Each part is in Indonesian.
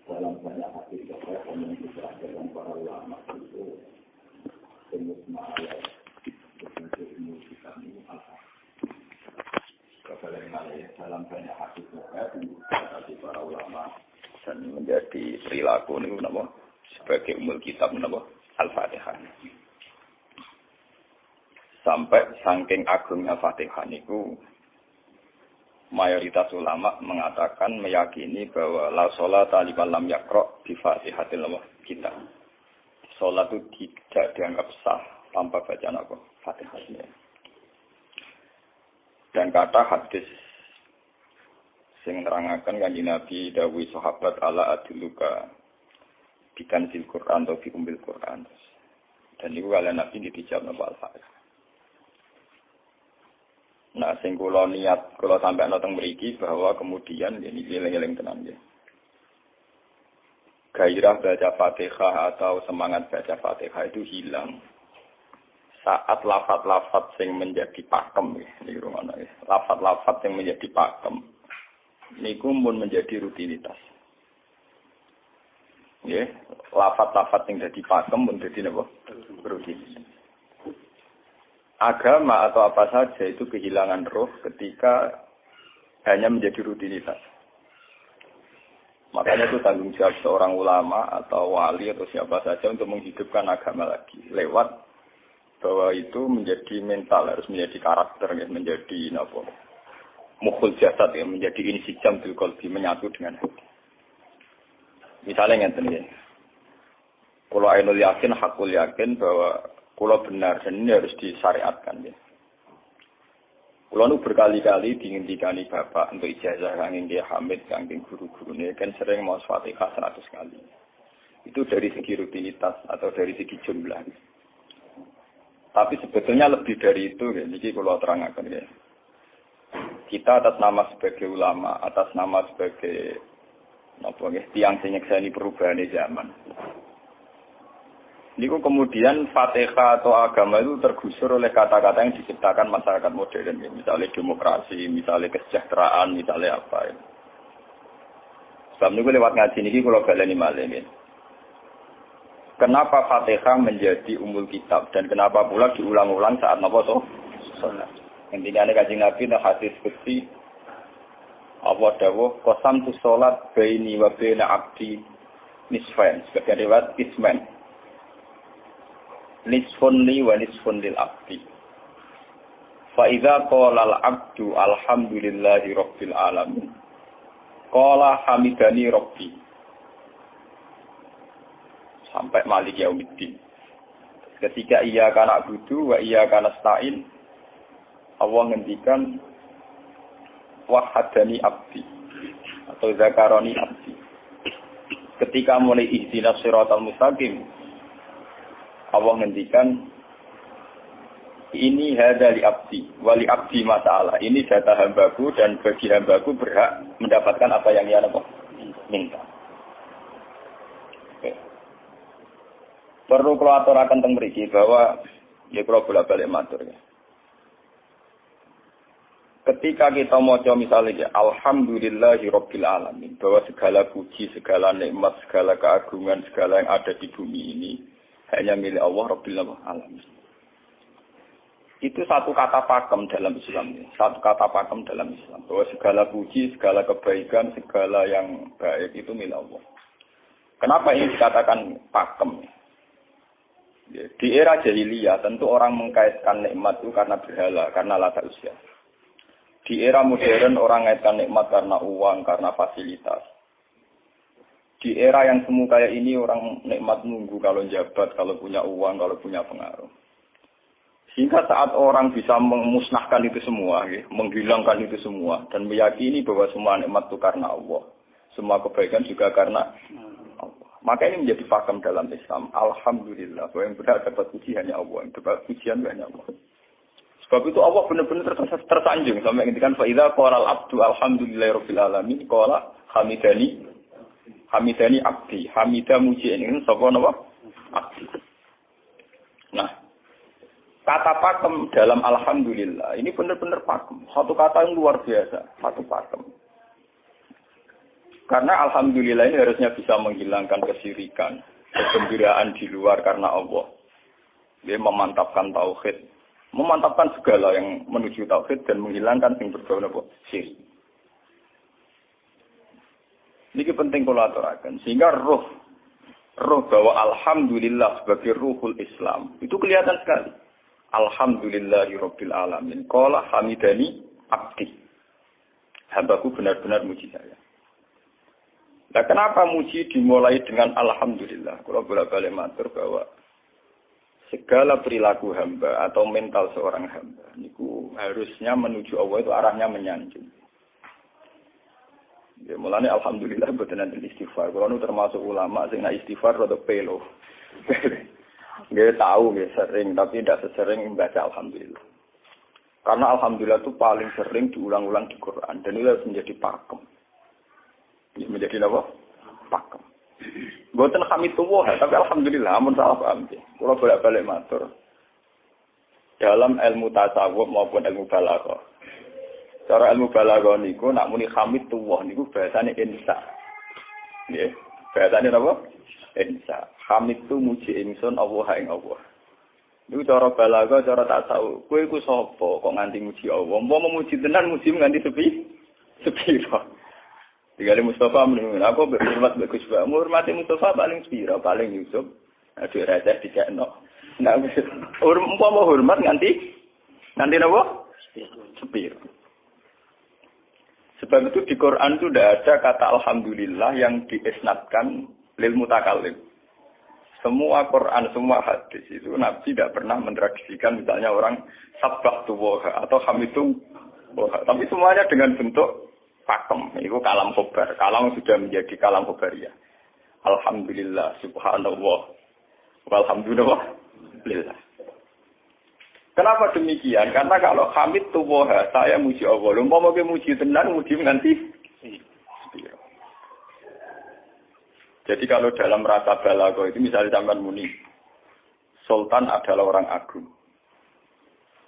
Dalam banyak hadis yang dijelaskan para ulama itu semut ma'ala berbentuk ilmu kita ini dalam banyak hadis yang dijelaskan para ulama dan menjadi perilaku ini nama sebagai umul kitab nama Al-Fatihah. Sampai saking agungnya Fatihah niku mayoritas ulama mengatakan meyakini bahwa la sholata liman lam yaqra bi Fatihatil kitab. Salat itu tidak dianggap sah tanpa bacaan apa? Fatihahnya. Dan kata hadis sing nerangaken kanjeng Nabi dawuh sahabat ala adluka bikanzil Quran atau bi umbil Quran. Dan niku kalian Nabi dijawab napa Al-Fatihah. Nah, sing kula niat kula sampai ana teng mriki bahwa kemudian ini eling-eling tenan nggih. Gairah baca Fatihah atau semangat baca Fatihah itu hilang saat lafaz-lafaz yang menjadi pakem nggih ngono nggih. Lafaz-lafaz yang menjadi pakem niku mun menjadi rutinitas. Nggih, lafaz-lafaz yang dadi pakem mun dadi napa? Rutinitas. Agama atau apa saja itu kehilangan roh ketika hanya menjadi rutinitas. Makanya itu tanggung jawab seorang ulama atau wali atau siapa saja untuk menghidupkan agama lagi. Lewat bahwa itu menjadi mental, harus menjadi karakter, menjadi mukhul jasad, menjadi insijam bil qalbi, menyatu dengan hati. Misalnya ngeten nggih. Kalau ainul yakin, hakul yakin bahwa kalau benar, dan ini harus disyariatkan ya. Kalau nu berkali-kali dihentikan bapak untuk ijazah kanging dia Hamid, kanging guru-guru ini kan sering mau Fatihah 100 kali. Itu dari segi rutinitas atau dari segi jumlah. Tapi sebetulnya lebih dari itu ya. Jadi kalau terangkan ya. Kita atas nama sebagai ulama, atas nama sebagai tiang senyekseni perubahan zaman. Niku kemudian Fatihah atau agama itu tergusur oleh kata-kata yang diciptakan masyarakat modern, misalnya demokrasi, misalnya kesejahteraan, misalnya apa. Sebab niku lewat ngaji niki kula baleni malih nggih. Kenapa Fatihah menjadi umul kitab dan kenapa pula diulang-ulang saat napa to? Salat. Intinya Kanjeng Nabi nang hadis qudsi apa dawuh qasam tu salat baini wa baina abdi nisfain sebagai riwayat isman. Nisfun li wa nisfun lil abdi. Fa idza qala al abdu alhamdulillahi rabbil alamin. Qala hamidani rabbi. Sampai malik yaumiddin. Ketika ia kana budu wa ia kana stain, Allah ngendikan wahadani abdi atau zakaroni abdi. Ketika mulai ihdinas siratal mustaqim, Allah ngendikan ini hadali abdi wali abdi masalah. Ini data hambaku dan bagi hambaku berhak mendapatkan apa yang ia minta. Oke. Perlu kalau aturakan teng mriki bahwa ya kalau bolak-balik matur ya. Ketika kita maca misalnya alhamdulillahi rabbil alamin, bahwa segala puji, segala nikmat, segala keagungan, segala yang ada di bumi ini hanya milik Allah Rabbil Alamin. Itu satu kata pakem dalam Islam. Satu kata pakem dalam Islam. Bahwa segala puji, segala kebaikan, segala yang baik itu milik Allah. Kenapa ini dikatakan pakem? Di era jahiliyah tentu orang mengkaitkan nikmat itu karena berhala, karena lata usia. Di era modern orang mengaitkan nikmat karena uang, karena fasilitas. Di era yang semu kayak ini orang nikmat nunggu kalau jabat, kalau punya uang, kalau punya pengaruh. Sehingga saat orang bisa memusnahkan itu semua, menghilangkan itu semua, dan meyakini bahwa semua nikmat itu karena Allah. Semua kebaikan juga karena Allah. Maka ini menjadi pakem dalam Islam. Alhamdulillah. Bahwa yang benar dapat puji hanya Allah. Yang dapat pujian hanya Allah. Sebab itu Allah benar-benar tersanjung. Sampai ngintikan, Fa'idha qala al-abdu alhamdulillahirabbil alamin. Qala hamidani abdi. Hamidah muji ini. Sapa napa? Abdi. Nah, kata pakem dalam alhamdulillah. Ini benar-benar pakem. Satu kata yang luar biasa. Satu pakem. Karena alhamdulillah ini harusnya bisa menghilangkan kesyirikan, kegembiraan di luar karena Allah. Dia memantapkan tauhid, memantapkan segala yang menuju tauhid dan menghilangkan yang berbau syirik. Ini penting kalau aturakan. Sehingga roh bahwa alhamdulillah sebagai ruhul Islam itu kelihatan sekali. Alhamdulillahirabbil alamin. Qala hamidani abdi. Hambaku benar-benar muji saya. Nah, kenapa muji dimulai dengan alhamdulillah? Kalau bolak-balik matur bahwa segala perilaku hamba atau mental seorang hamba niku harusnya menuju Allah itu arahnya menyanjung. Ya mulane alhamdulillah mboten enten istighfar. Kalau nu termasuk ulama sing nak istighfar rada pelo. Nggih tahu nggih sering tapi tidak sesering membaca alhamdulillah. Karena alhamdulillah itu paling sering diulang-ulang di Quran dan itu harus menjadi pakem. Menjadi apa? Pakem. Mboten hamidullah, tapi alhamdulillah amun salah paham nggih. Kula bolak-balik matur. Dalam ilmu tasawuf maupun ilmu balaghah. Cara ilmu balaghah niku nak muni hamidullah niku bahasane insa. Nggih. Bahasane napa? Insa. Hamid tu muji ingsun Allah ing Allah. Niku cara balaghah, cara tasawuf. Kowe iku sapa kok nganti muji Allah? Umpama muji tenan muji nganti sepira. Tinggal Mustafa menurut aku berhormat bagus banget. Menghormati Mustafa paling sepira, paling Yusuf. Aduh raja dikekno. Nah, umpama hormat nganti apa? Sepira. Sebab itu di Quran itu tidak ada kata alhamdulillah yang diisnadkan lil mutakallim. Semua Quran, semua hadis itu Nabi tidak pernah mentradisikan misalnya orang sabbahtu wa atau hamidu wa. Tapi semuanya dengan bentuk pakem, itu kalam khobar. Kalam sudah menjadi kalam khobariyah. Alhamdulillah, subhanallah, walhamdulillah, lillah. Kenapa demikian? Karena kalau hamid tuwoha, saya muji Allah. Umpama ke muji tenan, muji nanti. Jadi kalau dalam rasa balaghah itu misalnya sampean muni, Sultan adalah orang agung.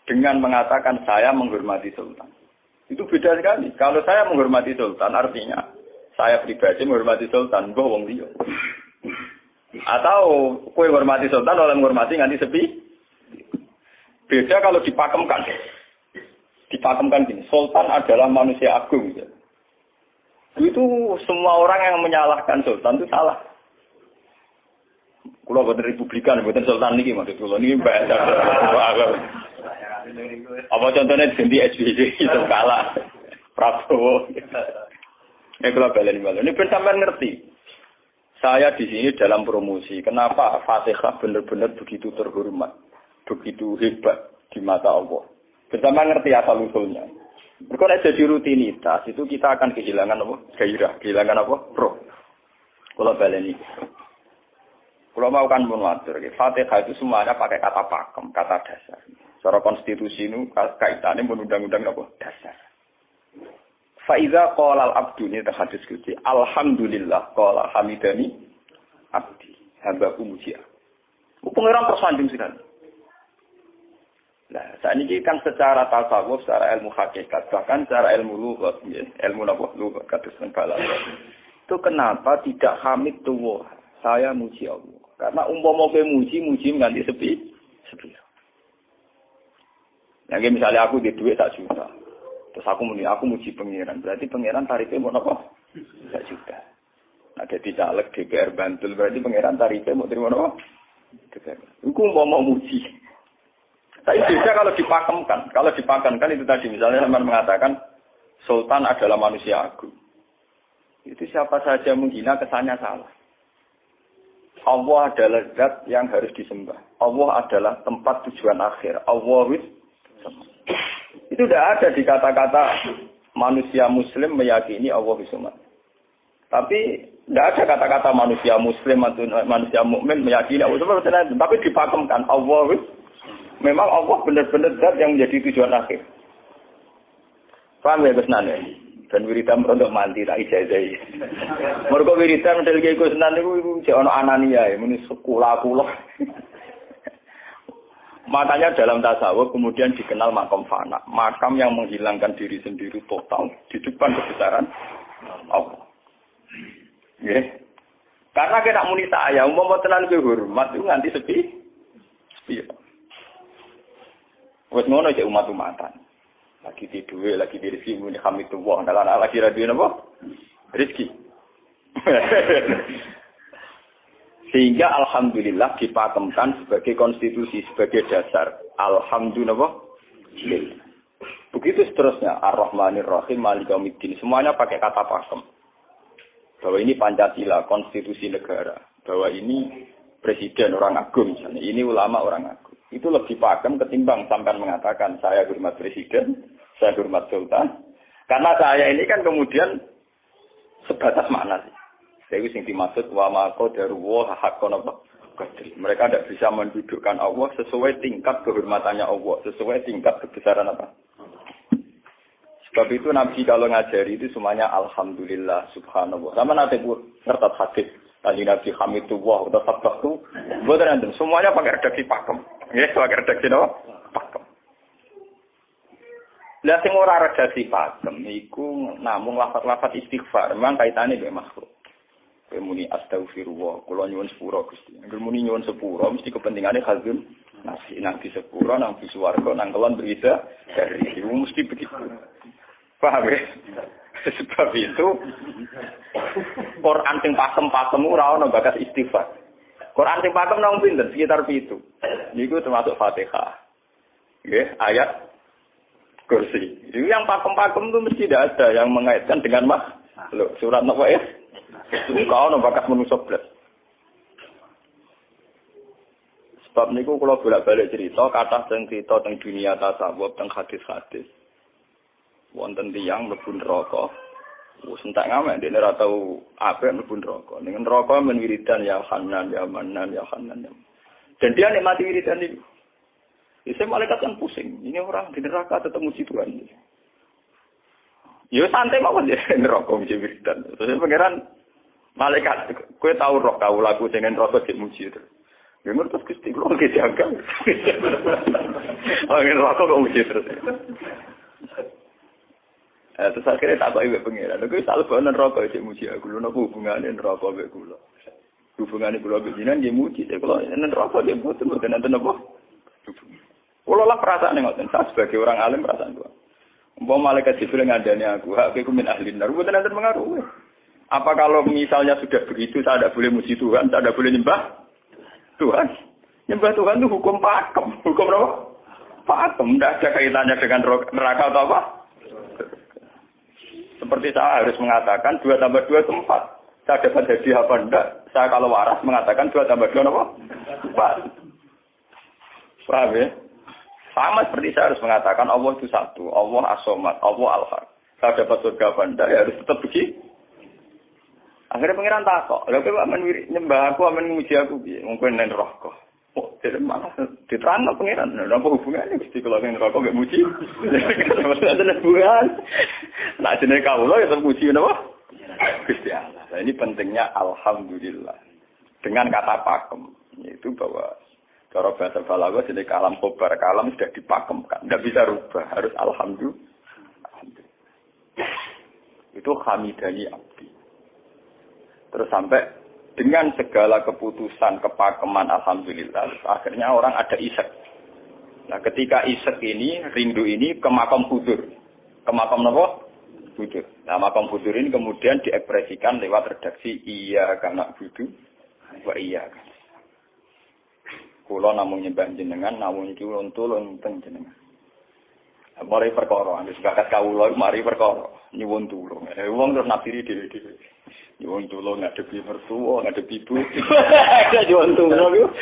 Dengan mengatakan saya menghormati Sultan. Itu beda sekali. Kalau saya menghormati Sultan, artinya saya pribadi menghormati Sultan, mbah wong liya. Atau kowe menghormati Sultan, oleh menghormati nganti sepi. Beda kalau dipakemkan. Dipakemkan gini, Sultan adalah manusia agung. Ya. Itu semua orang yang menyalahkan Sultan itu salah. Kalau buatan Republikan, buatan Sultan ini maksud kula niki bahasa. Apa contohnya ganti SBY itu kalah Prabowo. Ini kalau baleni malu. Ini ben sampean ngerti. Saya di sini dalam promosi. Kenapa Fatihah benar-benar begitu terhormat, begitu hebat di mata Allah. Ben sampean ngerti asal usulnya. Berkona jadi rutinitas itu kita akan kehilangan apa? Gairah, kehilangan apa? Roh. Kalau baleni. Kalau mau kan mengatur, Fatihah itu semuanya pakai kata pakem, kata dasar. Secara konstitusi ini kaitannya undang-undang apa? Dasar. Faiza qala al-abdu ini terhadis kunci. Alhamdulillah qala hamidani abdi. Hambaku muji. Pengiran tersanjung sekali. Nah, saat ini kan secara tasawuf, secara ilmu hakikat, bahkan secara ilmu lughat, ilmu lughat kados balaghah. Itu kenapa tidak hamid tuwa? Saya muji Allah. Karena umpama kowe muji nganti sepi. Yang misalnya aku di duit tak juta. Terus aku muji pangeran. Berarti pangeran tarifnya mau apa? Tak juta. Nah, jadi caleg DPR Bantul berarti pangeran tarifnya mau terima apa? Aku mau muji. Tapi beda kalau dipakemkan. Kalau dipakemkan itu tadi misalnya teman mengatakan Sultan adalah manusia agung. Itu siapa saja menghina kesannya salah. Allah adalah zat yang harus disembah. Allah adalah tempat tujuan akhir. Itu tidak ada di kata-kata manusia muslim meyakini Allah bismillah. Tapi Tidak ada kata-kata manusia muslim atau manusia mukmin meyakini Allah sebenarnya, tapi dipakemkan Allah. Memang Allah benar-benar zat yang menjadi tujuan akhir. Paham ya Gus Nan? Dan wiridan untuk mandi tak ijazah. Mergo wiridan model iki Gus Nan niku jek ana anania ya, muni sekula-kula. Makanya dalam tasawuf kemudian dikenal makam fana, makam yang menghilangkan diri sendiri total di depan kebesaran Allah. Ya. Karena kita muni saya, umpama tenan ke hormat itu nganti sepi. Wes ngono cek umat-umatan. Lagi di duwe, lagi di rezeki muni hamidullah, dalan lagi ra duwe napa? Rezeki. Sehingga alhamdulillah dipakemkan sebagai konstitusi, sebagai dasar. Alhamdulillah. Begitu seterusnya. Ar-Rahmanir Rahim, Maliki Yaumiddin. Semuanya pakai kata pakem. Bahwa ini Pancasila, konstitusi negara. Bahwa ini presiden orang agung misalnya. Ini ulama orang agung. Itu lebih pakem ketimbang sampai mengatakan saya hormat presiden, saya hormat sultan. Karena saya ini kan kemudian sebatas makna sih. Itu yang dimaksud wa ma qadaruhu haqqan apa? Mereka tidak bisa mendudukkan Allah sesuai tingkat kehormatannya Allah, sesuai tingkat kebesaran apa? Sebab itu Nabi kalau ngajari itu semuanya alhamdulillah subhanallah. Sama nanti bu ngerti hadis tadi Nabi hamidullah atau sabtu, buat nanti semuanya pakai redaksi pakem. Ya, pakai redaksi apa? Pakem. Lah sing ora redaksi pakem iku namung lafaz-lafaz istighfar, memang kaitannya dengan makhluk. Muni astaghfirullah, kula nyuwun sepura Gusti. Angger muni nyuwun sepura mesti kepentingane hazun nasi nang di sepura nang di swarga nang kelon berita dari itu mesti begitu. Paham ya? Sebab itu Quran sing pakem-pakem ora ono bakas istighfar. Quran sing pakem nang pinten sekitar 7. Niku termasuk Fatihah. Nggih, ayat kursi. Itu yang pakem-pakem itu mesti tidak ada yang mengaitkan dengan makhluk. Surat apa ya? Itu kau no bakat manusia belas. Sebab niku kalau bolak-balik cerita, kata cerita tentang dunia tasawuf, tentang hadis-hadis. Wonten tiyang mlebu neraka. Wis entek ngamek dene ora tau apik mlebu neraka. Ning neraka men wiridan ya Hanan ya Manan ya Hanan. Dan dia nikmati wiridan itu. Isi malaikat kan pusing. Ini orang di neraka tetap muji Tuhan. Ya santai mawon ya neraka muji wiridan. Terus pangeran malaikat, kowe tau roh kau lagu dengan rasa dimuji itu. Ya ngertos Gusti kula nggih jaga. Oh, neraka kok muji terus. Terus akhirnya tak kok iwek pengiran. Kowe selalu bawa neraka dimuji aku. Lho napa hubungane neraka mek kula? Hubungane kula bejinan nggih muji. Kula neraka nggih mboten nenten apa. Kula lah perasaan ngoten. Saya sebagai orang alim perasaan kula. Umpama malaikat Jibril ngandani aku, hak kowe min ahli nar. Mboten nenten pengaruh. Apa kalau misalnya sudah begitu, saya tidak boleh muji Tuhan, saya tidak boleh nyembah Tuhan? Nyembah Tuhan itu hukum pakem. Hukum apa? Pakem. Tidak ada kaitannya dengan neraka atau apa? Seperti saya harus mengatakan 2 tambah 2 itu 4. Saya dapat jadi apa enggak? Saya kalau waras mengatakan 2 tambah 2 apa? 4. Paham ya? Sama seperti saya harus mengatakan Allah itu satu. Allah as-somad, Allah al-haq. Saya dapat surga apa enggak? Ya harus tetap begitu. Akhirnya pengiran takok, lha kowe amen nyembah aku, amen muji aku piye? Mungkin nen neraka. Oh, jadi malah diterangno pengiran. Lha apa hubungane Gusti kula ning neraka mek muji? Ada hubungan. Nah, jenenge kawula ya tetep muji napa? Gusti Allah. Nah, ini pentingnya alhamdulillah. Dengan kata pakem, yaitu bahwa cara bahasa balaghah jenenge kalam khobar, kalam sudah dipakemkan, enggak bisa rubah, harus alhamdulillah. Itu hamidani abdi. Terus sampai dengan segala keputusan kepakeman alhamdulillah, akhirnya orang ada isek. Nah, ketika isek ini, rindu ini ke makam hudur. Ke makam apa? Hudur. Nah, makam hudur ini kemudian diekspresikan lewat redaksi iya kana budu wa iya kan. Kula namung nyembah jenengan, namung nyuwun tulung teng jenengan. Mari perkara, wis bakat kawula mari perkara nyuwun tulung. Wong terus nafsiri dhewe-dhewe. Nyuwun tulung ngadepi mertua, ngadepi ibu. Nyuwun tulung yo.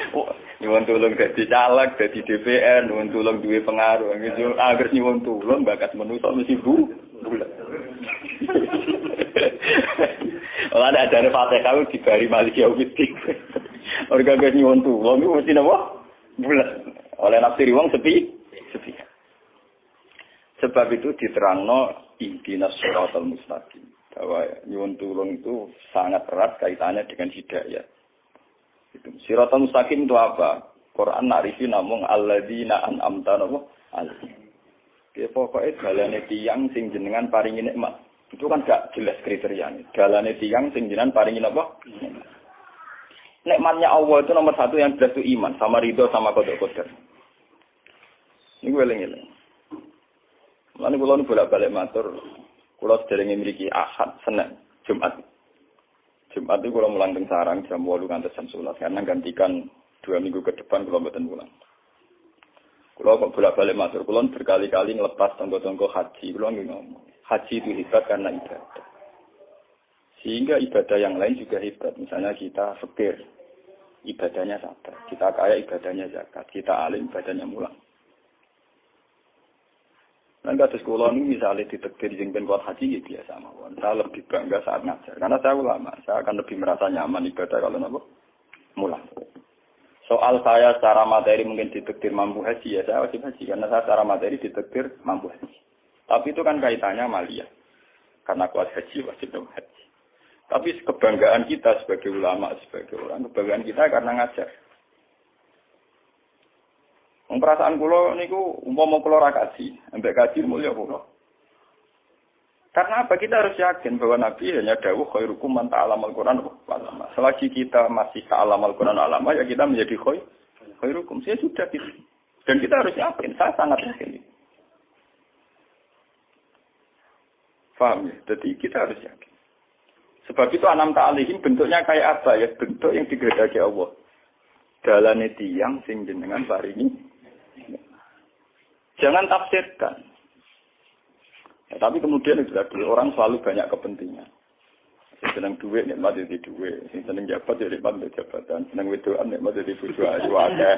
Nyuwun tulung dadi caleg, dadi DPR, nyuwun tulung duwe pengaruh. Agar nyuwun tulung bakat manusa mesti bu. Ora ada ajare Fatihah dibari Maliki Yaumiddin. Orga gak nyuwun tuh, wong iku mesti napa? Bulat. Oleh nafsiri wong sepi. Sebab itu diterangno ihdinas siratal mustaqim. Bahwa nyuwun tulung itu sangat erat kaitannya dengan hidayah. Itu siratal mustaqim itu apa? Quran narifi namung alladzina an'amta alaihim. Ya pokoknya dalane tiyang sing jenengan paringi nikmat. Itu kan gak jelas kriterianya. Dalane tiyang sing jenengan paringi apa? Nikmatnya Allah itu nomor satu yang jelas itu iman, sama ridho, sama qada-qadar. Ini gue eling-eling. Lalu kalau ini bolak-balik matur, kalau sedang memiliki Ahad, Senin, Jumat. Jumat itu kalau mulang teng sarang jam 8 ngantos jam 11 karena gantikan 2 minggu ke depan kalau mboten pulang. Kalau kok bolak-balik matur, kalau berkali-kali ngelepas tonggo-tonggo haji, kalau ngomong, haji itu hebat karena ibadah. Sehingga ibadah yang lain juga hebat. Misalnya kita fakir, ibadahnya sabar. Kita kaya, ibadahnya zakat. Kita alim, ibadahnya mulang. Dan kata sekolah ini misalnya ditekdir jengben kuat haji, ya biasa mawon. Saya lebih bangga saat ngajar. Karena saya ulama, saya akan lebih merasa nyaman ibadah kalau napa mulang. Soal saya secara materi mungkin ditekdir mampu haji, ya saya wajib haji. Karena saya secara materi ditekdir mampu haji. Tapi itu kan kaitannya maliyah. Karena kuat haji, wajib haji. Tapi kebanggaan kita sebagai ulama, sebagai orang, kebanggaan kita karena ngajar. Perasaan kula niku umpama kula ra kaji, ambek kaji mulya kula. Karena apa? Kita harus yakin bahwa Nabi hanya dawuh khairukum man ta'allamal Qur'an wa 'allama. Selagi kita masih ta'allamal Qur'an alama, ya kita menjadi khairukum. Saya sudah gitu. Dan kita harus yakin, saya sangat yakin. Paham ya? Jadi kita harus yakin. Sebab itu anam ta'alihim bentuknya kayak apa ya? Bentuk yang digedaki Allah. Dalane tiyang sing jenengan paringi. Jangan tafsirkan. Ya, tapi kemudian itu tadi orang selalu banyak kepentingan. Sing seneng duit nikmat jadi duit, sing seneng jabat jadi nikmat jabatan, seneng wedoan nikmat jadi bojo ayu akeh.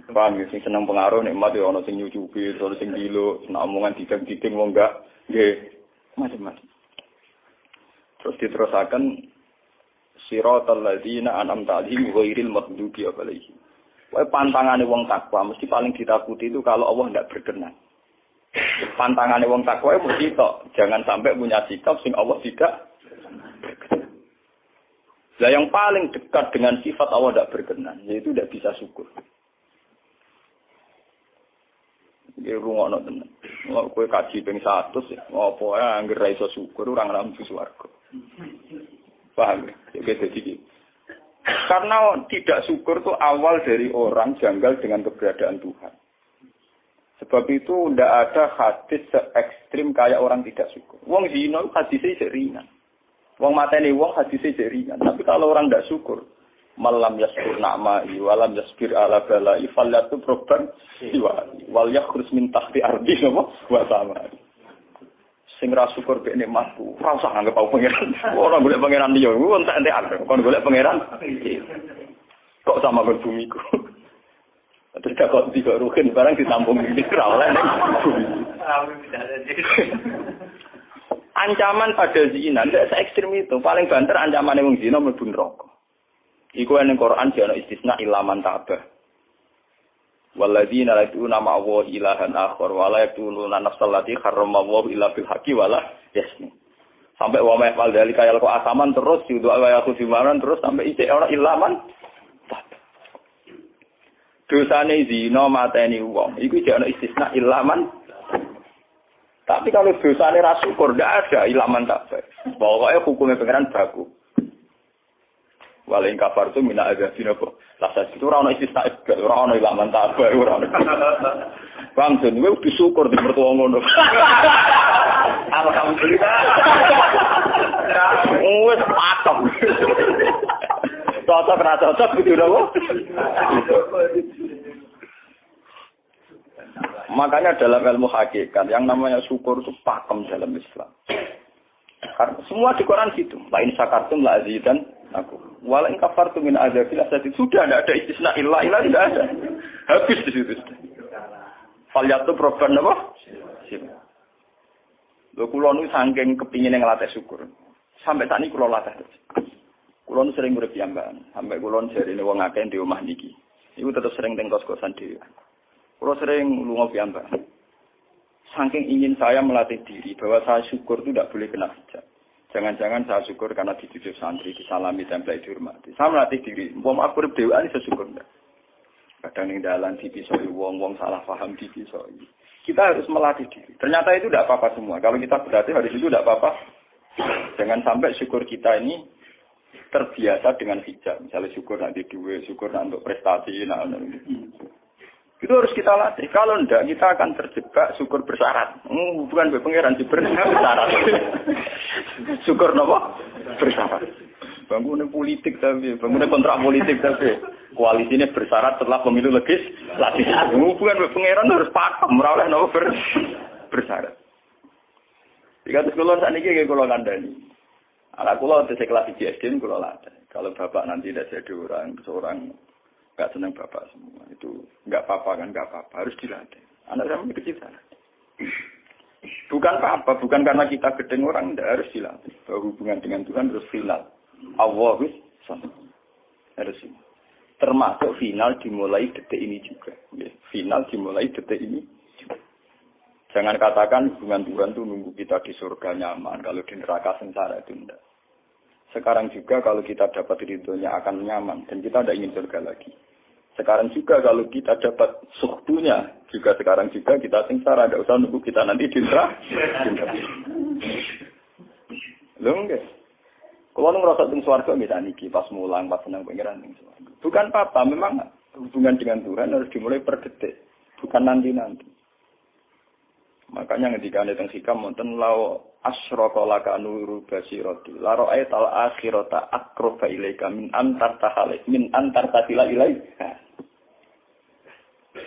Paham ya? Sing seneng pengaruh nikmat ya ana sing nyucupi, ana sing gilo, seneng omongan didang-diding wong enggak nggih macam-macam. Terus diterusaken siratal ladzina an'amta 'alaihim ghairil maghdubi 'alaihim. Wae pantangane wong takwa mesti paling ditakuti itu kalau Allah tidak berkenan. Pantangane wong takwa mesti tok, jangan sampai punya sikap sing Allah tidak berkenan. Lah yang paling dekat dengan sifat Allah tidak berkenan, yaitu tidak bisa syukur. Iki rungokno tenan. Kok kowe kaji ping 100 ya, ngopo ae anggere ra iso syukur ora ngampu swarga. Paham ya? Jadi karena tidak syukur itu awal dari orang janggal dengan keberadaan Tuhan. Sebab itu tidak ada hadis se-ekstrim kayak orang tidak syukur. Wong zina hadisnya ringan. Wong mateni wong hadisnya ringan. Tapi kalau orang tidak syukur, malam yaskur na'ma'i walam yasbir ala bala'i falyatu proban siwali wal yakhrus min tahti ardi wa samai. Sing ra syukur mek nikmatku, ora usah anggap aku pangeran. Ora golek pangeran liya, ku entek-entek kon golek pangeran. Kok sama kon bumiku. Terus kok tidak rugen barang ditampung iki ora oleh ning bumi. Ancaman pada zina ndak se-ekstrem itu, paling banter ancamane wong zina mlebu neraka. Iku ning Quran jane istisna ilaman tabah. Walladzina yad'una ma'allahi ilahan akhar wa la yaqtuluna nafsal lati harramallahu illa bil haqqi wa la yasni. Sampai wa ma'al dalika yalqa asaman terus yudu wa yakusimaran terus sampai isi ora ilaman. Dosane zina mateni wong iku jane istisna ilaman. Tapi kalau dosane ra syukur ndak ada ilaman tak. Pokoke hukume pangeran baku. Walain kafar tu mina azabina kok. Lasa itu ora ono istisna, ora ono ilaman tak ora ono. Bang jen kowe disyukur di mertua ngono. Alhamdulillah. Wes patok. Cocok ra cocok kudu napa? Makanya dalam ilmu hakikat yang namanya syukur itu pakem dalam Islam. Karena semua di Quran gitu. Lain syakartum la azidan aku. Wala in kafartum min azabil asadi. Sudah tidak ada istisna illa tidak ada. Habis di situ. Falyatu proban apa? Lho kula nu saking kepingin ngelatih syukur. Sampai saat ini kula latih. Kulon sering urip piyambakan, sampai kulon jarine wong akeh di omah niki. Iku tetep sering teng kos-kosan dhewe. Kulon sering lunga piyambakan. Saking ingin saya melatih diri bahwa saya syukur itu tidak boleh kena hijab. Jangan-jangan saya syukur karena dididik santri, disalami, tempel, dihormati. Saya melatih diri. Umpama aku urip dhewean iso syukur ndak. Kadang ning dalan dipisoi wong salah paham dipisoi. Kita harus melatih diri. Ternyata itu tidak apa-apa semua. Kalau kita berarti hari itu tidak apa-apa. Jangan sampai syukur kita ini terbiasa dengan hijab. Misalnya syukur nanti duit, syukur nanti untuk prestasi. Itu harus kita latih. Kalau enggak, kita akan terjebak syukur bersyarat. Bukan pengeran bersyarat. Syukur apa? Bersyarat. Bangunan politik tapi, bangunan kontrak politik tapi. Koalisinya bersyarat setelah pemilu legislatif. Bukan pengeran harus pakem. Meraulah apa bersyarat. Jika terus kulon saat ini kayak kulon kandani. Anak kulon di kelas SD kulon latih. Kalau bapak nanti tidak jadi seorang nggak senang bapak semua itu nggak apa-apa kan nggak apa-apa harus dilatih. Anak saya kecil sana. Bukan apa-apa, bukan karena kita gedeng orang tidak harus dilatih. Bahwa hubungan dengan Tuhan harus final. Allah harus ini. Termasuk final dimulai detik ini juga. Final dimulai detik ini. Jangan katakan hubungan Tuhan itu nunggu kita di surga nyaman, kalau di neraka sengsara itu tidak. Sekarang juga kalau kita dapat ridhonya akan nyaman dan kita tidak ingin surga lagi. Sekarang juga kalau kita dapat suhtunya, juga sekarang juga kita sengsara, tidak usah nunggu kita nanti di neraka. Loh enggak. Kalau ngerasa di surga misalnya niki pas mulang, pas senang pengiran di surga. Bukan apa-apa, memang hubungan dengan Tuhan harus dimulai per detik, bukan nanti-nanti. Makanya ketika ada teng hikam wonten law asyraka laka nuru basirati la ra'aital akhirata aqraba ilaika min antar tasila ilaika.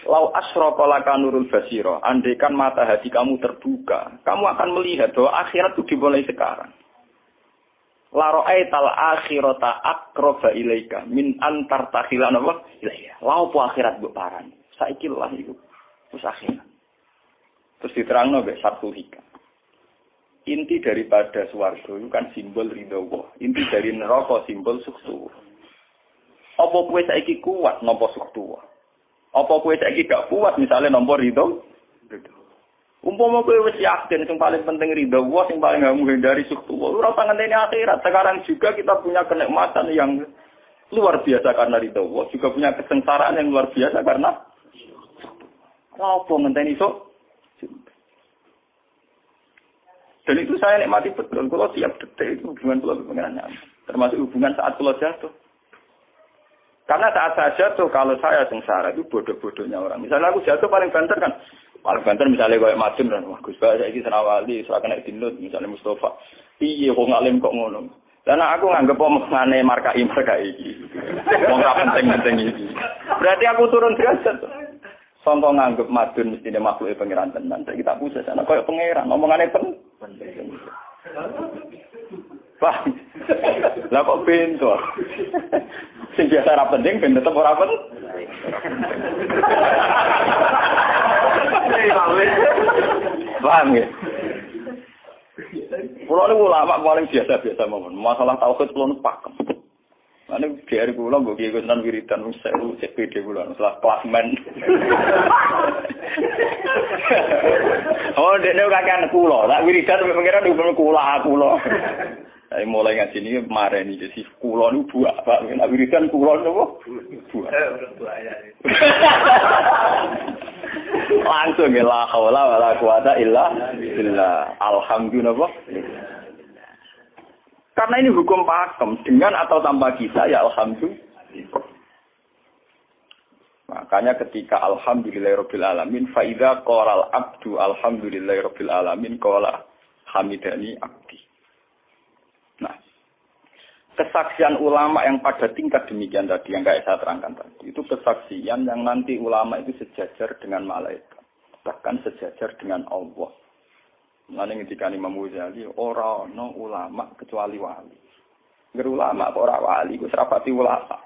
Law asyraka laka nurul basira, andaikan mata hati kamu terbuka, kamu akan melihat bahwa akhirat itu dimulai sekarang. La ra'aital akhirata aqraba ilaika min antar tasila ilaika. Law po akhirat mbok parani. Saiki lah iku. Terus akhirat. Terus diterangno mbek satu hikam. Inti daripada swarga itu kan simbol ridho Allah. Inti dari neraka simbol suktu. Apa kowe saiki kuat nampa suktu? Apa kowe saiki gak kuat misalnya nampa ridho? Umpama kowe wis yakin sing paling penting ridho Allah, sing paling gak menghindari suktu. Ora usah ngenteni akhirat. Sekarang juga kita punya kenikmatan yang luar biasa karena ridho Allah, juga punya kesengsaraan yang luar biasa karena apa ngenteni sok? Dan itu saya nikmati betul. Kalau tiap detik itu hubungan pulau dengan nyaman. Termasuk hubungan saat pulau jatuh. Karena saat saya jatuh, kalau saya sengsara itu bodoh-bodohnya orang. Misalnya aku jatuh paling banter kan. Paling banter misalnya kayak Madun kan. Wah Gus Bapak saya ini senawali, saya kena dinut. Misalnya Mustafa. Iya kok ngalim kok ngono. Dan aku nganggep omongane markai ini. Wong ra penting-penting iki. Berarti aku turun derajat. Sangka nganggep Madun mestine makhluke pangeran tenan. Saiki tak pusat ana koyo pangeran, omongane penting. Wah. Lah kok pintu. Sing biasa ra penting ben tetep ora penting. Paham ya? Kulo niku ulama paling biasa-biasa mawon. Masalah tauhid kulo niku pakem. Ane biar kula mbok iki Gunan wiridan wis sewu CPD kula salah klasmen. Oh, dene ora kan kula, tak wiridan pengiran hukum kula. Saya mulai ngaji ini kemarin iki sih kula niku buak, Pak. Nek wiridan kula niku buak. Langsung la haula wala quwata illa billah. Alhamdulillah. Karena ini hukum pakem, dengan atau tanpa kita ya alhamdulillah. Makanya ketika alhamdulillahirabbil alamin fa idza qala al abdu alhamdulillahirabbil alamin qala hamidani abdi. Nah, kesaksian ulama yang pada tingkat demikian tadi yang kayak saya terangkan tadi, itu kesaksian yang nanti ulama itu sejajar dengan malaikat, bahkan sejajar dengan Allah. Mulane ketika Imam Ghazali ora ana ulama kecuali wali. Ngger ulama kok ora wali, ku serapati ulama.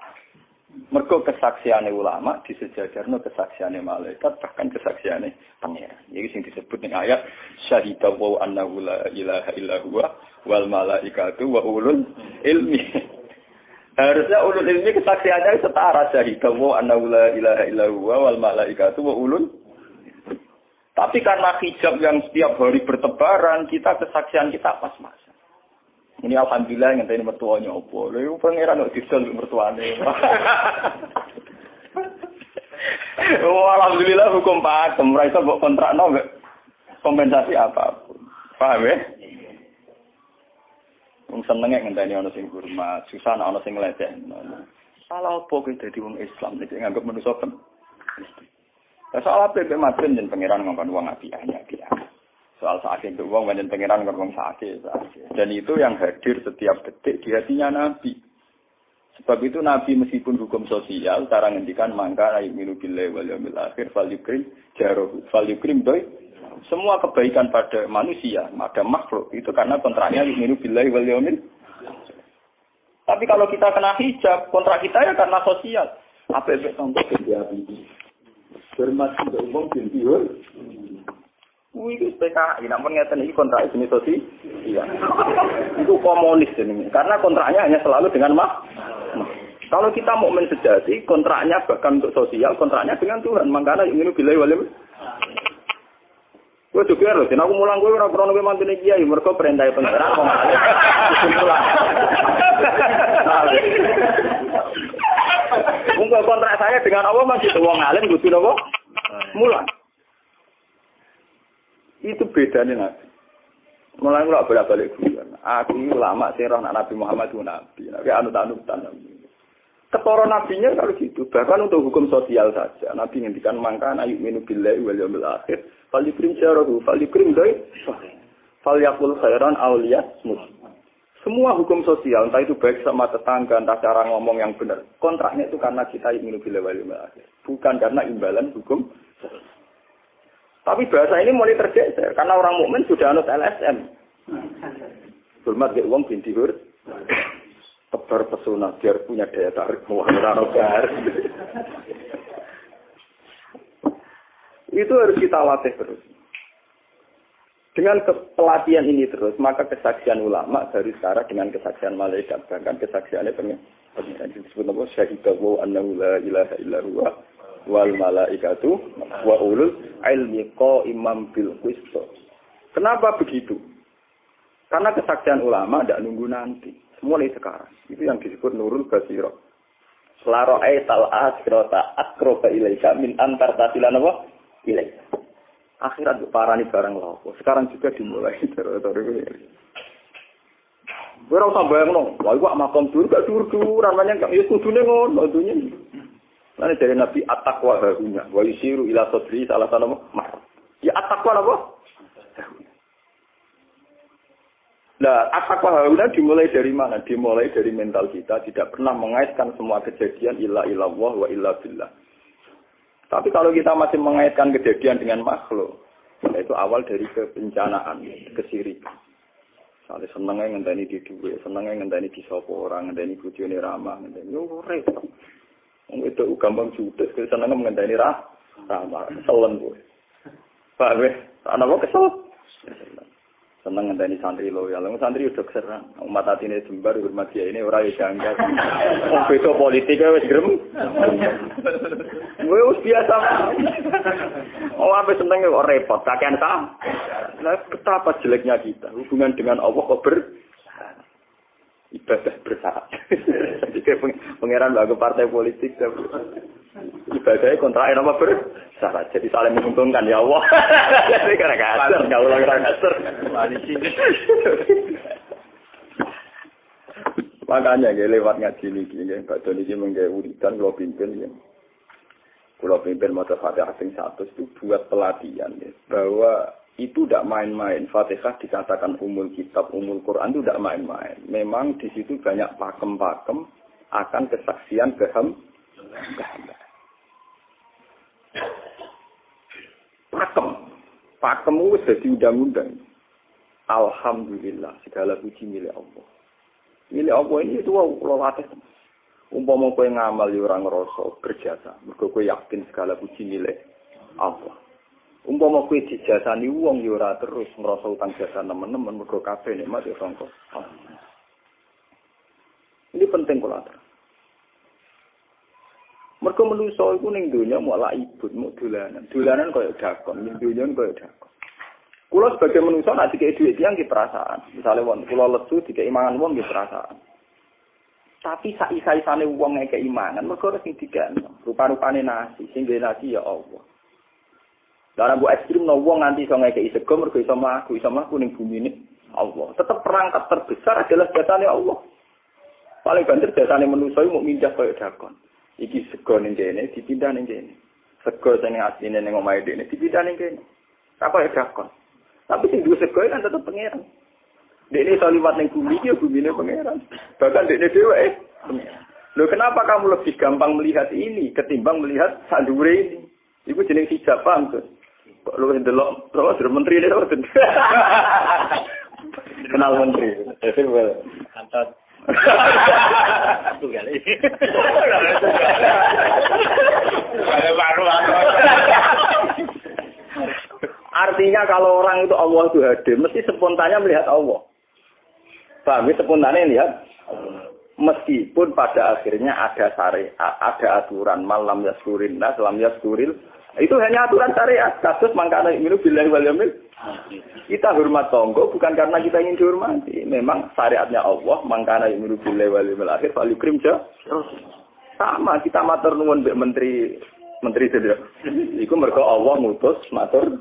Mergo kesaksiane ulama disejajarno kesaksiane malaikat bahkan kesaksiane pangeran. Iki sing disebut ning ayat syahida wa annahu la ilaha illa huwa wal malaikatu wa ulul ilmi. Harusnya ulul ilmi kesaksiannya setara syahidawu annahu la ilaha illallah wal malaikatu wa ulul. Tapi karena hijab yang setiap hari bertebaran, kita kesaksian kita pas-pasan. Ini alhamdulillah ngenteni mertuanya opo. Lha pangeran kok didol mertuane. Oh, alhamdulillah hukum pakem, ora iso mbok kontrakno kompensasi apapun. Paham ya? Wong senenge ngenteni ana sing hormat, susah ana sing nglecehno. Salah opo kuwi dadi wong Islam nek nganggep manusa kan. Soal apa yang maten dan pangeran ngomong uang apiahnya dia. Soal sakit itu uang dan pangeran ngomong sakit. Dan itu yang hadir setiap detik di hatinya Nabi. Sebab itu Nabi meskipun hukum sosial, cara ngendikan mangka ayyuminu billahi wal yawmil akhir falyukrim jarohu falyukrim doi. Semua kebaikan pada manusia, pada makhluk itu karena kontraknya ayyuminu billahi wal yawmil. Tapi kalau kita kena hijab, kontrak kita ya karena sosial. Apa efek contoh dia ini? Hormat untuk umum bintiur. Wih, itu PKI. Namun ngeten ini kontrak jenis sosial. Iya. Itu komunis ini. Karena kontraknya hanya selalu dengan kalau kita mukmin sejati, kontraknya bahkan untuk sosial, kontraknya dengan Tuhan. Makanya ini bilai walim. Gue juga loh. Aku mulang gue orang krono mantune kiai. Mereka perintah pengeran kok. Untuk kontrak saya dengan Allah masih wong alim kudu napa? Mulang. Itu bedanya Nabi. Mulai kula bolak-balik guyon. Aku ulama sing roh Nabi Muhammad itu nabi. Nabi anut-anutan. Ketara nabinya kalau gitu. Bahkan untuk hukum sosial saja. Nabi ngendikan mangkana yu'minu billahi wal yawmil akhir falyukrim syarahu falyukrim doi falyaqul khairan aw liyasmut. Semua hukum sosial, entah itu baik sama tetangga, entah cara ngomong yang benar. Kontraknya itu karena kita ingin bila wali akhir. Bukan karena imbalan hukum sosial. Tapi bahasa ini mulai tergeser. Karena orang mukmin sudah anut LSM. Hormat ke uang binti hur. Tebar pesona, biar punya daya tarik. Itu harus kita latih terus. Dengan pelatihan ini terus, maka kesaksian ulama dari sekarang dengan kesaksian malaikat, bahkan kesaksiannya pengiran disebut apa? Syahidawu annahu la ilaha illallah wal malaikatu wa ulul ilmi qaiman bil qist. Kenapa begitu? Karena kesaksian ulama tidak nunggu nanti, mulai sekarang. Itu yang disebut nurul basirah. Selaro aital asrota akroba ilaika min antar tasilan apa? Ilaika. Akhirat parani barang lapo. Sekarang juga dimulai terus. Ora usah bayangno, wah iku makom dur gak dur-duran namanya ya kudune ngono dunya. Lan dari Nabi at-taqwa harunya wa yusiru ila sadri salah satu mah. Ya at-taqwa apa? Nah, at-taqwa harunya dimulai dari mana? Dimulai dari mental kita, tidak pernah mengaitkan semua kejadian illa illallah wa illa billah. Tapi kalau kita masih mengaitkan kejadian dengan makhluk, itu awal dari kebencanaan, kesirikan. Soalnya senengnya ngenteni di duwe, senengnya ngenteni di sopo orang, ngenteni bujone ramah, ngenteni yo repot. Wong itu gampang judes, senengnya ngenteni ramah, keselen kowe. Pak weh, ana kok kesel. Seneng ngenteni santri loyal. Santri udah keserang. Umat atine jembar hormat dia ini ora yo janggal. Beda politik wis grem. Wis biasa. Oh, apa seneng kok repot, kakean ta. Lah betapa jeleknya kita. Hubungan dengan Allah kok ibadah bersyarat. Jadi pangeran bagi partai politik ibadahnya kontraen apa bersyarat. Jadi saling menguntungkan ya Allah. Jadi karena kasar, enggak ulang kasar. Makanya lewat ngaji niki nggih, badhe niki menggawe uritan kula pimpin ya. Kula pimpin maca Fatihah sing 100 itu buat pelatihan ya, bahwa itu tidak main-main. Fatihah dikatakan umul kitab, umul Quran itu tidak main-main. Memang di situ banyak pakem-pakem akan kesaksian kehendak. Pakem itu jadi undang-undang. Alhamdulillah, segala puji milik Allah. Milik Allah ini itu Allah latih. Umpama kowe ngamal ya ora ngrasa berjasa, mergo kowe yakin segala puji milik Allah. Umpama kowe dijasani wong ya ora terus ngrasa utang jasa nemen-nemen mergo kabeh nikmat ya sangka. Ini penting kula atur. Mergo manusa iku ning donya malah ibun, mau dolanan. Dolanan koyo dakon, ning donya koyo dakon. Kula sebagai manusa nek dikek dhuwit tiyang nggih perasaan. Misale wong kula lesu dikek mangan wong nggih perasaan. Tapi saisa-isane wong ngekek imangan mergo sing dikekno. Rupa-rupane nasi, sing ngene nasi ya Allah. Lah mbok ekstrem no wong nganti iso ngekeki sego mergo iso mlaku ning bumine Allah. Tetap perangkat terbesar adalah jasane Allah. Paling banter jasane manusa iku mung mindah koyo dakon. Iki sego ning kene dipindah ning kene. Sego sing asline ning omahe dene dipindah ning kene. Apa ya dakon. Tapi sing duwe sego kan tetep pangeran. Dene iso liwat ning bumi iki bumine pangeran. Bahkan dene dhewe pangeran. Lho kenapa kamu lebih gampang melihat ini ketimbang melihat sandure ini? Iku jeneng hijab paham tuh. Kok lu ndelok terus menteri ini terus. Kenal menteri. Kantor. Satu kali. Ada baru. Artinya kalau orang itu Allah itu hadir, mesti spontannya melihat Allah. Paham? Spontannya lihat. Meskipun pada akhirnya ada syariat, ada aturan malam yaskurin, lam yaskuril. Itu hanya aturan syariat. Kasus mangkana minu billahi wal yaumil. Kita hormat tonggo bukan karena kita ingin dihormati. Memang syariatnya Allah mangkana minu billahi wal yaumil akhir fal yukrim ja. Sama kita matur nuwun mbek menteri sedaya. Iku mergo Allah ngutus matur.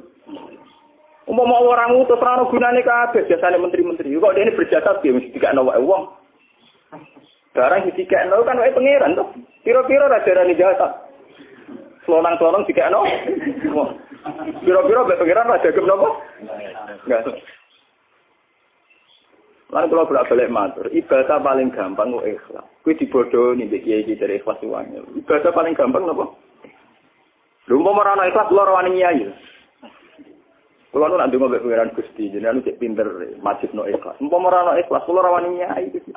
Umpama orang ngutus ora ono gunane kabeh jasane menteri-menteri. Kok dene berjasa piye mesti dikakno wae wong. Barang dikakno kan wae pangeran to. Pira-pira ra darani jasa. Selonang-selonang dikakno. Pira-pira mbek pangeran ra dagem napa? Enggak. Lan kula bolak-balik matur, ibadah paling gampang kok ikhlas. Kuwi dibodohi mbek kiai iki dari ikhlas wae. Ibadah paling gampang napa? Lha umpama ora ana ikhlas kula ora wani nyai. Kula nu nak ndonga mbek pangeran Gusti, jenengan cek pinter masjid no ikhlas. Umpama ora ana ikhlas kula ora wani nyai iki.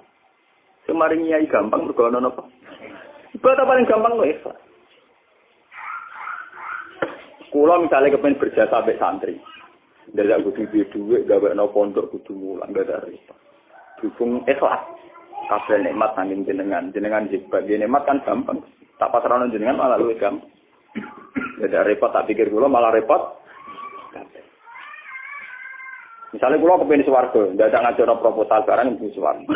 Semaring nyai gampang mergo ana napa? Ibadah paling gampang no ikhlas. Kula misalnya kepen berjasa sampai santri. Ndak kudu duwe gawekno pondok kudu mulang ndak ada repot. Dukung ikhlas. Kabeh nikmat saking jenengan hebat. Nikmat kan gampang. Tak pasrahno jenengan malah luwih gampang. Ndak ada repot tak pikir kula malah repot. Misalnya kula kepen swarga, ndak ada ngajono proposal barang ning swarga.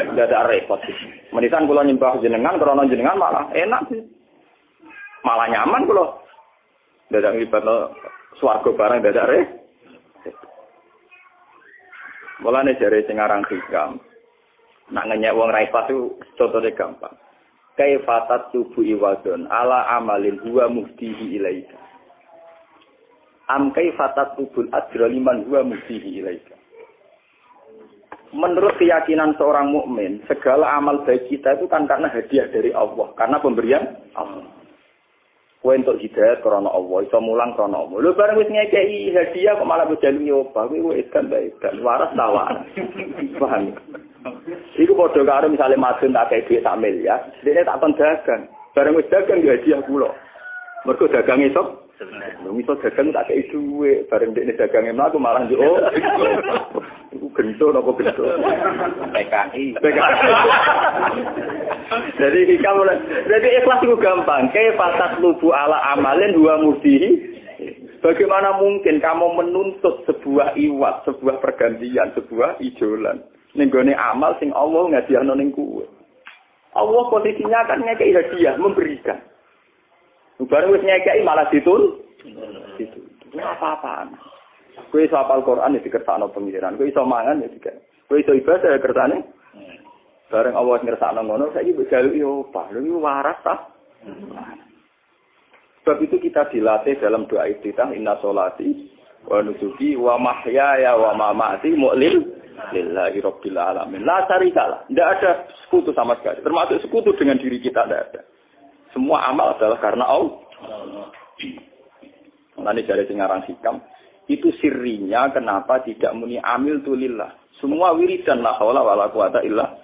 Ndak ada repot. Menisan kula nyembah jenengan krana jenengan malah enak sih. Malah nyaman kula. Dadak ngibadno swarga barang dadak re. Mulane jare sing aran hikam. Nak ngenyek wong ra ikhlas itu contone gampang. Kaifatat tubu iwadon ala amalin huwa muftihi ilaika. Am kaifatat tubul ajra liman huwa muftihi ilaika. Menurut keyakinan seorang mukmin, segala amal baik kita itu kan karena hadiah dari Allah, karena pemberian Allah. Kowe entuk hidayah karena Allah, iso mulang karena Allah. Lho bareng wis ngekeki hadiah kok malah bojalu nyoba, kowe wis kan baik dan waras tawar. Paham? Iku padha karo misale madun tak kei dhuwit sak miliar, dene tak kon dagang. Bareng wis dagang ya hadiah kula. Mergo dagang esuk Miso dagang tak kei dhuwit, bareng dene dagange mlaku malah yo. Iku gento napa gento? PKI. Jadi ikhlas itu gampang. Kaifatat lubu ala amalin huwa muftihi. Bagaimana mungkin kamu menuntut sebuah iwat, sebuah pergantian, sebuah ijolan ning gone amal sing Allah ngadiahno ning kowe. Allah posisinya kan ngekeki hadiah, memberikan. Bareng wis ngekeki malah ditul. Itu apa-apaan. Kowe iso hafal Quran ya dikersakno pengiran, kowe iso mangan ya dikek. Kowe iso ibadah ya kersane. Bareng Allah ngersakno ngono, saiki wis jaluki opah. Lha iki waras ta? Sebab itu kita dilatih dalam doa iftitah inna sholati wa nusuki wa mahyaya wa mamati lillahi rabbil alamin. La syarikalah. Tidak ada sekutu sama sekali. Termasuk sekutu dengan diri kita tidak ada. Semua amal adalah karena Allah. Nanti dari singarang hikam itu sirinya kenapa tidak muni amil tulillah. Semua wiridan la haula wala quwata illa.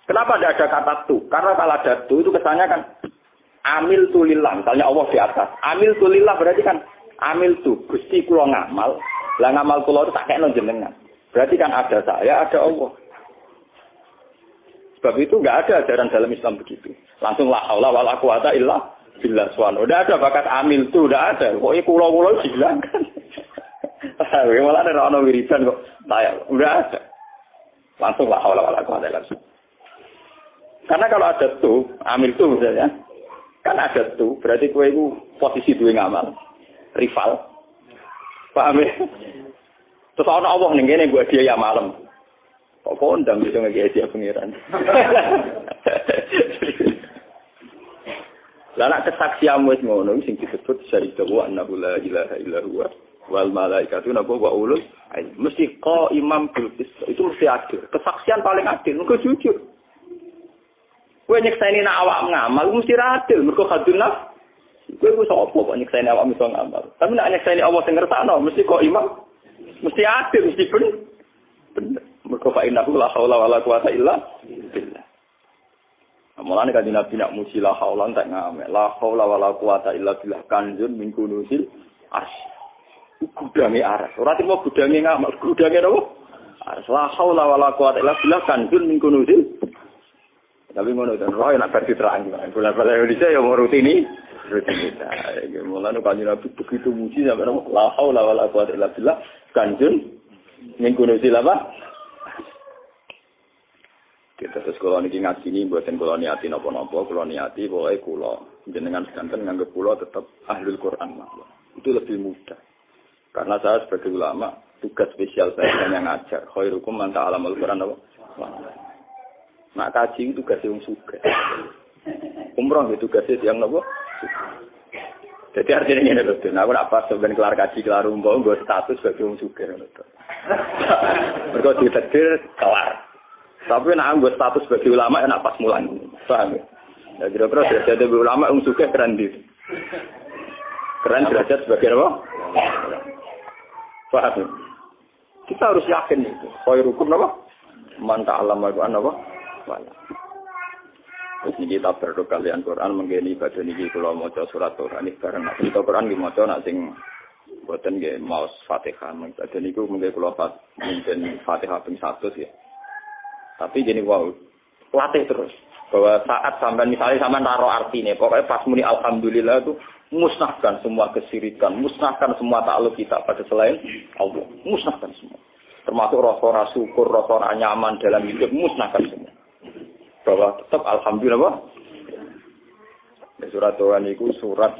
Kenapa tidak ada kata tu? Karena kalau ada tu itu kesannya kan amil tulillah. Misalnya Allah di atas. Amil tulillah berarti kan amil tu. Gusti kula ngamal. Lah ngamal kula itu tak kena jenengan. Berarti kan ada saya, ada Allah. Sebab itu enggak ada ajaran dalam Islam begitu. Langsung la haula wala quwata illa billah subhanahu. Enggak ada bakat amil itu, enggak ada. Pokoke kula-kula dihilangkan. Malah ada ono wiridan kok. Enggak ada. Langsung la haula wala quwata illa billah. Karena kalau ada tuh, amil tuh misalnya, kan ada tuh, berarti kowe iku posisi duwe ngamal, rival. Paham ya? Terus ana Allah ning kene mbok dia ya malam. Kok kondang bisa ngeki dia pengiran. Lah nek kesaksian wis ngono sing disebut syahidatu annahu la ilaha illa huwa wal malaikatu wa ulul ilmi. Mesti imam bil itu mesti adil. Kesaksian paling adil, engko jujur. Kowe nyekseni nek awak ngamal mesti adil, mergo khadun nafs. Kowe ku sapa kok nyekseni awak iso ngamal. Tapi nek nyekseni Allah sing ngersakno mesti kok imam mesti adil, mesti bener. Mergo fa innahu la haula wala quwata illa billah. Mulane kan Nabi nak muji la haula entek ngamek. La haula wala quwata illa billah kanjun min kunusil as. Gudange aras. Ora timo gudange ngamal, gudange napa? Aras la haula wala quwata illa billah kanjun min kunusil. Tapi ngono kan roh nek versi terang. Bola-bola Indonesia yang rutini. Mulane kan Nabi begitu muji sampai la haula wala quwata illa billah kanjun min kunusil apa? Kita terus kalau niki ngaji ini buatin kalau niati nopo-nopo, kalau niati boleh kulo jenengan sekanten nganggep kulo tetap ahlul Quran mawon. Itu lebih mudah. Karena saya sebagai ulama tugas spesial saya hanya ngajar. Khairukum man ta'alamul Quran apa? Nak kaji itu tugas yang suka. Umroh itu tugas yang nopo? Jadi artinya ini loh. Nah, aku apa sebenarnya kelar kaji kelar umroh gue status sebagai orang suka. Mereka ditetir kelar. Tapi nak anggo status sebagai ulama enak pas mulan. Paham ya? Ya kira-kira derajat sebagai ulama suka keren gitu. Keren derajat sebagai apa? Paham ya? Kita harus yakin itu. Khairukum apa? Man ta'allama al-Qur'an apa? Wala. Terus ini kita berdoa kalian Quran menggeni baca niki kula maca surat Quran iki bareng nek kita Quran nggih maca nek sing boten nggih maos Fatihah. Baca niku mengke kula mungkin Fatihah ping 100 ya. Tapi gini wow, latih terus. Bahwa saat sampai misalnya sampai taruh artinya, pokoknya pas muni alhamdulillah itu musnahkan semua kesirikan, musnahkan semua takluk kita pada selain Allah, musnahkan semua. Termasuk rasa syukur, rasa nyaman dalam hidup, musnahkan semua. Bahwa tetap alhamdulillah. Surat Tuhan itu surat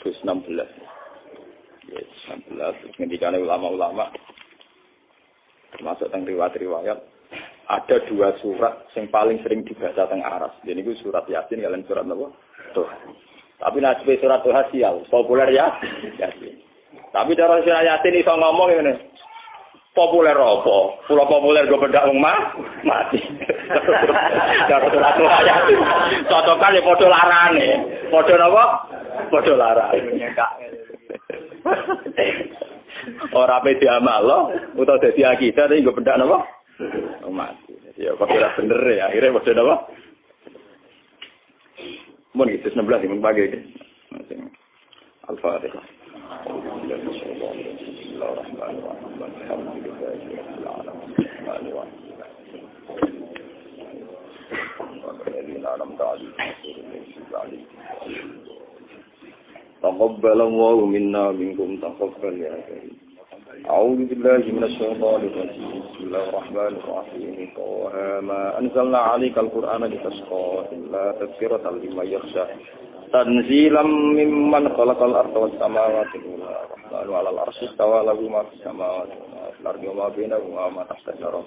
16. Ya, 16. Ngendikane ulama-ulama, termasuk tentang riwayat-riwayat. Ada dua surat yang paling sering dibaca teng aras. Jadi itu surat Yasin kalian surat apa? Tuh. Tapi nasib surat Tuh sial, populer ya Yasin. Tapi cara surat Yasin iso ngomong ngene. Populer apa? Pulau populer gue bedak wong mati. Cara surat Tuh Yasin. Cocokan ya padha larane. Padha napa? Padha larane. Ora pe diamal utawa dadi akidah iki gue bedak napa? Mati. Ya kok ora bener ya. Akhirnya padha apa? Mun itu 16 yang pagi iki. Al-Fatihah. Taqabbalallahu minna minkum taqabbal ya karim. أعوذ بالله من الشيطان الرجيم بسم الله الرحمن الرحيم طه ما أنزلنا عليك القرآن لتشقى إلا تذكرة لمن يخشى تنزيلا ممن خلق الأرض والسماوات الرحمن على العرش استوى له ما في السماوات وما في الأرض وما بينهما وما تحت الثرى